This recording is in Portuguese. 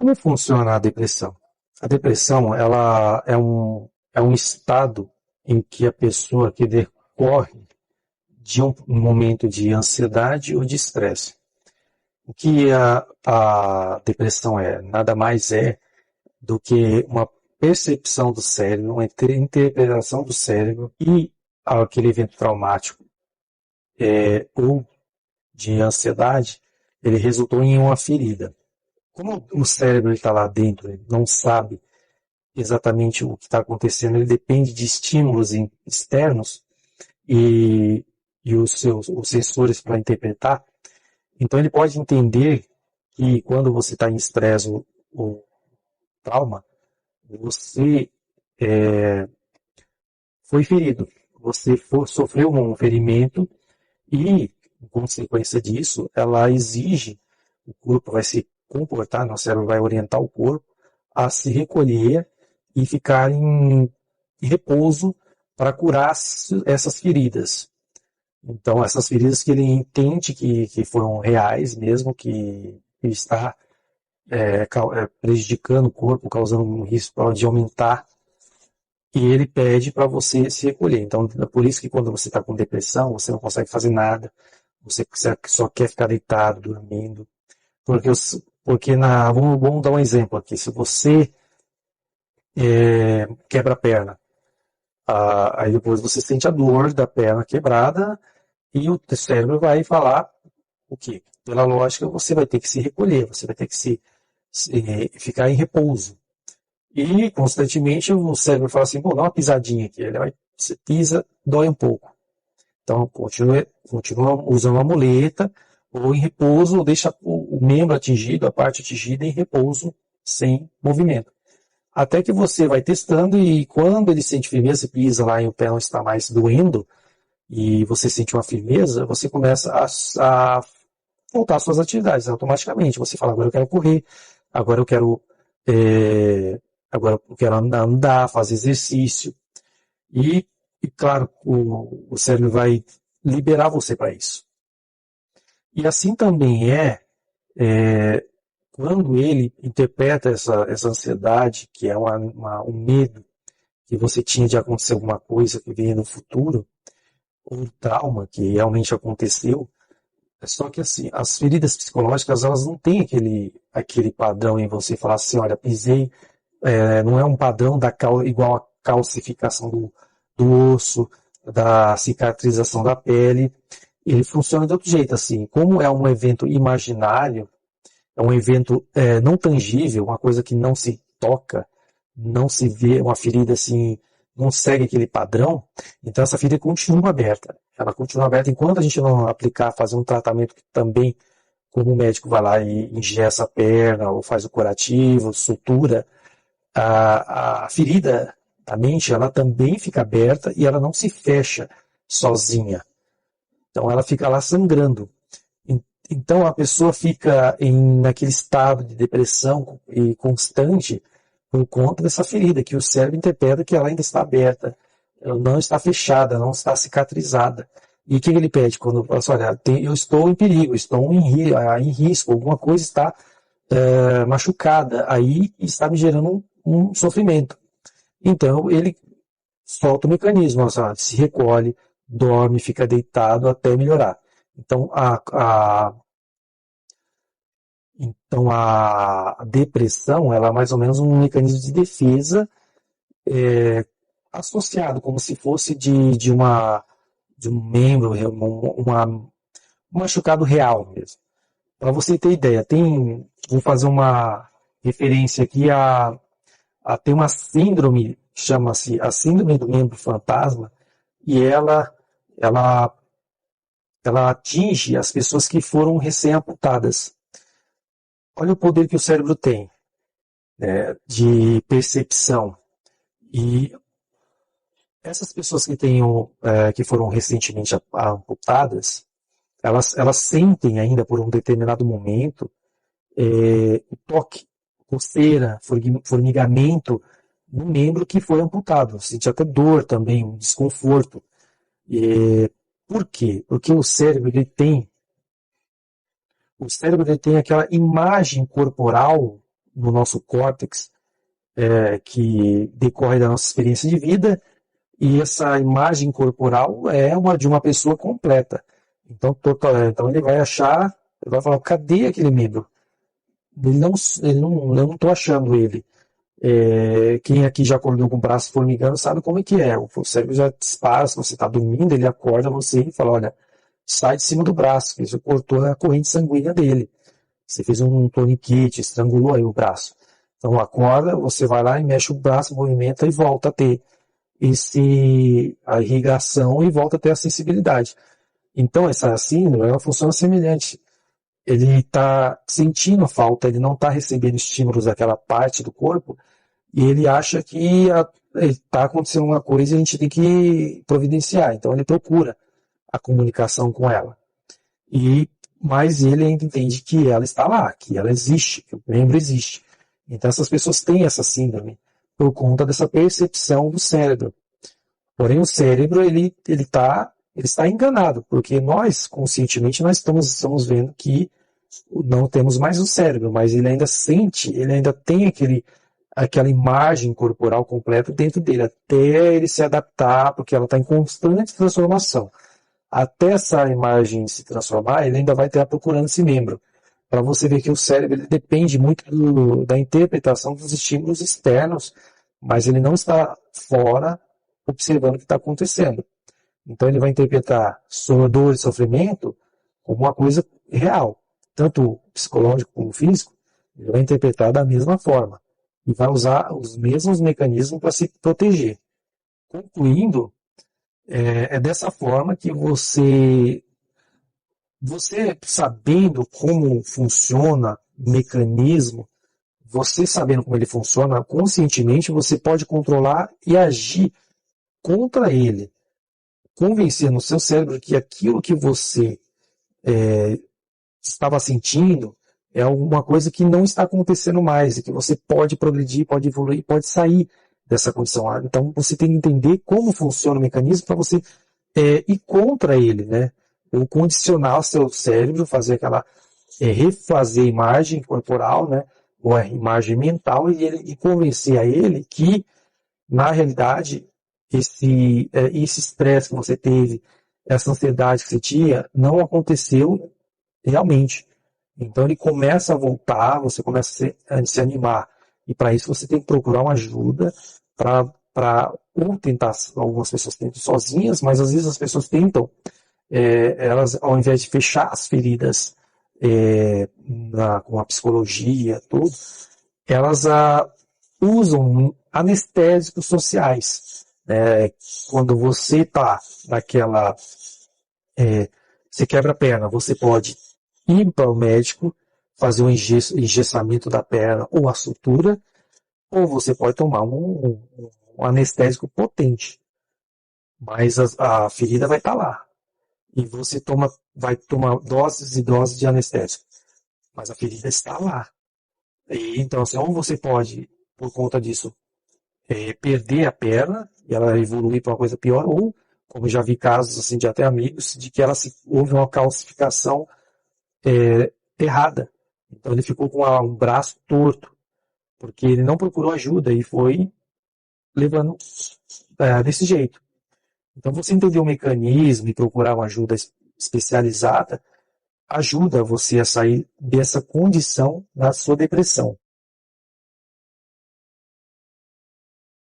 Como funciona a depressão? A depressão, ela é um estado em que a pessoa que decorre de um momento de ansiedade ou de estresse. O que a depressão é? Nada mais é do que uma percepção do cérebro, uma interpretação do cérebro e aquele evento traumático ou de ansiedade, ele resultou em uma ferida. Como o cérebro está lá dentro, ele não sabe exatamente o que está acontecendo, ele depende de estímulos externos e, e os sensores para interpretar. Então ele pode entender que quando você está em estresse ou trauma, você foi ferido, sofreu um ferimento e, em consequência disso, ela exige, o corpo vai se comportar, nosso cérebro vai orientar o corpo a se recolher e ficar em repouso para curar essas feridas. Então, essas feridas que ele entende que foram reais mesmo, que está prejudicando o corpo, causando um risco de aumentar, e ele pede para você se recolher. Então, é por isso que quando você está com depressão, você não consegue fazer nada, você só quer ficar deitado, dormindo. Porque vamos dar um exemplo aqui. Se você quebra a perna, aí depois você sente a dor da perna quebrada e o cérebro vai falar o quê? Pela lógica, você vai ter que se recolher, você vai ter que ficar em repouso. E, constantemente, o cérebro fala assim, pô, dá uma pisadinha aqui. Você pisa, dói um pouco. Então, continua usando a muleta, ou em repouso, ou deixa o membro atingido, a parte atingida, em repouso, sem movimento. Até que você vai testando e quando ele sente firmeza, você pisa lá e o pé não está mais doendo, e você sente uma firmeza, você começa a voltar às suas atividades automaticamente. Você fala, agora eu quero correr, agora eu quero andar, fazer exercício. E claro, o cérebro vai liberar você para isso. E assim também quando ele interpreta essa ansiedade, que é um medo que você tinha de acontecer alguma coisa que venha no futuro, ou um trauma que realmente aconteceu. Só que assim, as feridas psicológicas, elas não têm aquele padrão em você falar assim, olha, pisei, não é um padrão igual a calcificação do osso, da cicatrização da pele. Ele funciona de outro jeito, assim, como é um evento imaginário, é um evento não tangível, uma coisa que não se toca, não se vê, uma ferida assim, não segue aquele padrão, então essa ferida continua aberta. Ela continua aberta enquanto a gente não fazer um tratamento que também, como o médico vai lá e engessa a perna, ou faz o curativo, sutura, a ferida da mente, ela também fica aberta e ela não se fecha sozinha. Então ela fica lá sangrando. Então a pessoa fica naquele estado de depressão e constante por conta dessa ferida, que o cérebro interpreta que ela ainda está aberta, ela não está fechada, não está cicatrizada. E o que ele pede quando fala assim, olha, eu estou em perigo, estou em risco, alguma coisa está machucada, aí está me gerando um sofrimento. Então ele solta o mecanismo, assim, se recolhe, dorme, fica deitado até melhorar. Então a depressão, ela é mais ou menos um mecanismo de defesa associado, como se fosse de um membro, um machucado real mesmo. Para você ter ideia, vou fazer uma referência aqui tem uma síndrome, chama-se a síndrome do membro fantasma, e ela atinge as pessoas que foram recém-amputadas. Olha o poder que o cérebro tem, de percepção. E essas pessoas que foram recentemente amputadas, elas sentem ainda por um determinado momento o toque, coceira, formigamento no membro que foi amputado. Sente até dor também, um desconforto. Por quê? Porque o cérebro ele tem aquela imagem corporal no nosso córtex, que decorre da nossa experiência de vida, e essa imagem corporal é uma de uma pessoa completa. Então, então ele vai achar, ele vai falar, cadê aquele membro? Eu não estou achando ele. Quem aqui já acordou com o braço formigando sabe como é que é. O cérebro já dispara, se você está dormindo, ele acorda você e fala, olha, sai de cima do braço, que você cortou a corrente sanguínea dele. Você fez um torniquete, estrangulou aí o braço. Então acorda, você vai lá e mexe o braço, movimenta e volta a ter a irrigação e volta a ter a sensibilidade. Então essa síndrome, ela funciona semelhante. Ele está sentindo a falta, ele não está recebendo estímulos daquela parte do corpo e ele acha que está acontecendo uma coisa e a gente tem que providenciar. Então ele procura a comunicação com ela. Mas ele ainda entende que ela está lá, que ela existe, que o membro existe. Então essas pessoas têm essa síndrome por conta dessa percepção do cérebro. Porém o cérebro ele está enganado, porque nós conscientemente nós estamos vendo que não temos mais o cérebro, mas ele ainda sente, ele ainda tem aquela imagem corporal completa dentro dele, até ele se adaptar, porque ela está em constante transformação. Até essa imagem se transformar, ele ainda vai estar procurando esse membro. Para você ver que o cérebro ele depende muito da interpretação dos estímulos externos, mas ele não está fora observando o que está acontecendo. Então ele vai interpretar sua dor e sofrimento como uma coisa real, tanto psicológico como físico, ele vai interpretar da mesma forma e vai usar os mesmos mecanismos para se proteger. Concluindo, é dessa forma que você sabendo como funciona o mecanismo, você sabendo como ele funciona, conscientemente você pode controlar e agir contra ele, convencer no seu cérebro que aquilo que você estava sentindo é alguma coisa que não está acontecendo mais e que você pode progredir, pode evoluir, pode sair dessa condição. Então você tem que entender como funciona o mecanismo para você ir contra ele, né? Ou condicionar o seu cérebro, fazer refazer a imagem corporal, né? Ou a imagem mental e convencer a ele que, na realidade, esse estresse que você teve, essa ansiedade que você tinha, não aconteceu realmente. Então ele começa a voltar, você começa a se animar. E para isso você tem que procurar uma ajuda ou tentar, algumas pessoas tentam sozinhas, mas às vezes as pessoas tentam, elas ao invés de fechar as feridas com a psicologia, tudo, elas usam anestésicos sociais. Quando você está naquela... você quebra a perna, você pode ir para o médico, fazer um engessamento da perna ou a sutura, ou você pode tomar um anestésico potente. Mas a ferida vai estar lá. E você vai tomar doses e doses de anestésico. Mas a ferida está lá. E, então, assim, ou você pode, por conta disso, perder a perna e ela evoluir para uma coisa pior, ou, como eu já vi casos assim, de até amigos, de que houve uma calcificação errada. Então ele ficou com um braço torto, porque ele não procurou ajuda e foi levando desse jeito. Então você entender o mecanismo e procurar uma ajuda especializada ajuda você a sair dessa condição da sua depressão.